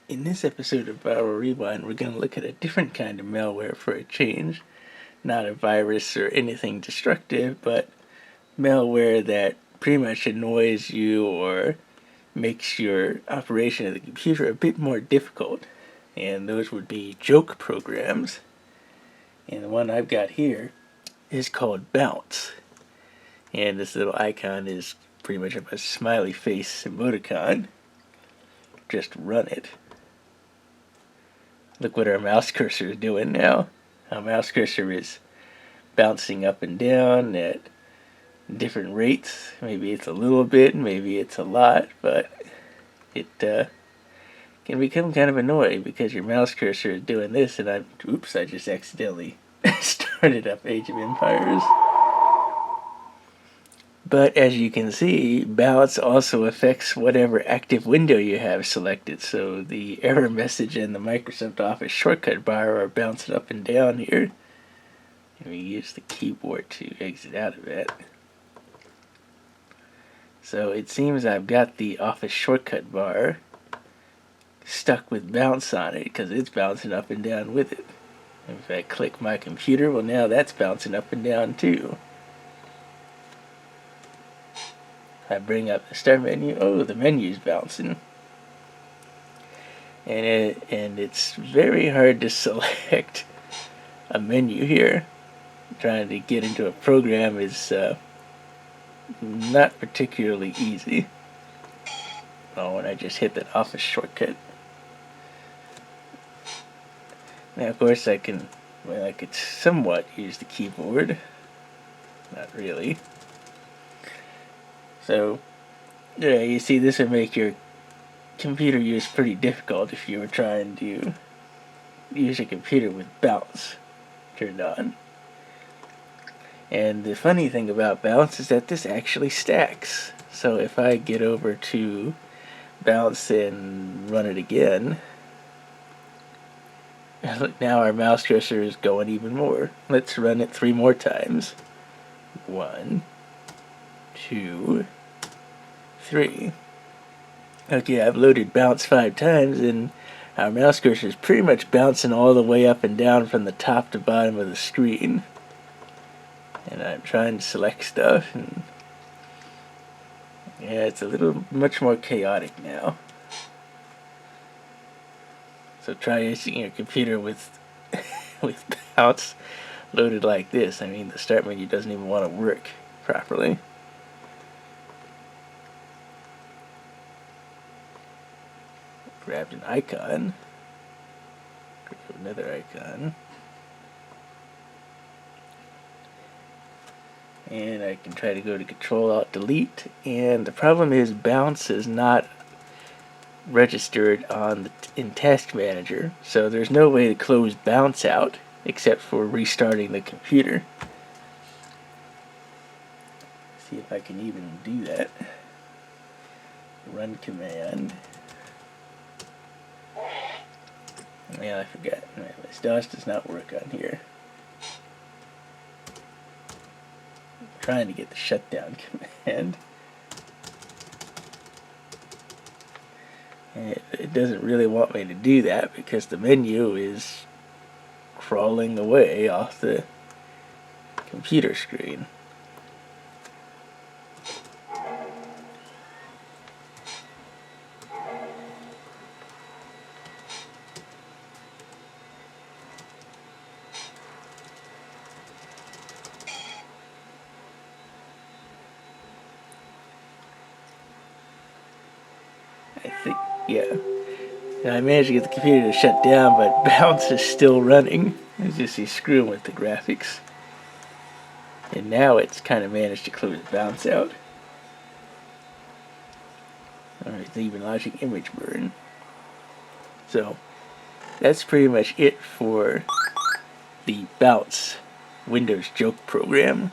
In this episode of Viral Rewind, we're going to look at a different kind of malware for a change. Not a virus or anything destructive, but malware that pretty much annoys you or makes your operation of the computer a bit more difficult. And those would be joke programs. And the one I've got here is called Bounce. And this little icon is pretty much a smiley face emoticon. Just run it. Look what our mouse cursor is doing now. Our mouse cursor is bouncing up and down at different rates. Maybe it's a little bit, maybe it's a lot, but it can become kind of annoying because your mouse cursor is doing this and I just accidentally started up Age of Empires. But as you can see, Bounce also affects whatever active window you have selected. So the error message and the Microsoft Office shortcut bar are bouncing up and down here. And we use the keyboard to exit out of it. So it seems I've got the Office shortcut bar stuck with Bounce on it because it's bouncing up and down with it. And if I click my computer, well, now that's bouncing up and down too. I bring up the start menu. Oh, the menu's bouncing. And it's very hard to select a menu here. Trying to get into a program is not particularly easy. Oh, and I just hit that Office shortcut. Now, of course, I could somewhat use the keyboard. Not really. So, yeah, you see, this would make your computer use pretty difficult if you were trying to use a computer with Bounce turned on. And the funny thing about Bounce is that this actually stacks. So if I get over to Bounce and run it again, now our mouse cursor is going even more. Let's run it 3 more times. 1, 2, 3. Okay, I've loaded Bounce 5 times and our mouse cursor is pretty much bouncing all the way up and down from the top to bottom of the screen. And I'm trying to select stuff and yeah, it's a much more chaotic now. So try using your computer with Bounce loaded like this. I mean, the start menu doesn't even want to work properly. Grabbed an icon. Grab another icon. And I can try to go to Control-Alt-Delete. And the problem is Bounce is not registered in Task Manager. So there's no way to close Bounce out except for restarting the computer. See if I can even do that. Run command. Yeah, I forgot. This DOS does not work on here. I'm trying to get the shutdown command. And it doesn't really want me to do that because the menu is crawling away off the computer screen. I think, yeah. And I managed to get the computer to shut down, but Bounce is still running. It's just he's screwing with the graphics. And now it's kind of managed to close Bounce out. Alright, it's even launching image burn. So, that's pretty much it for the Bounce Windows joke program.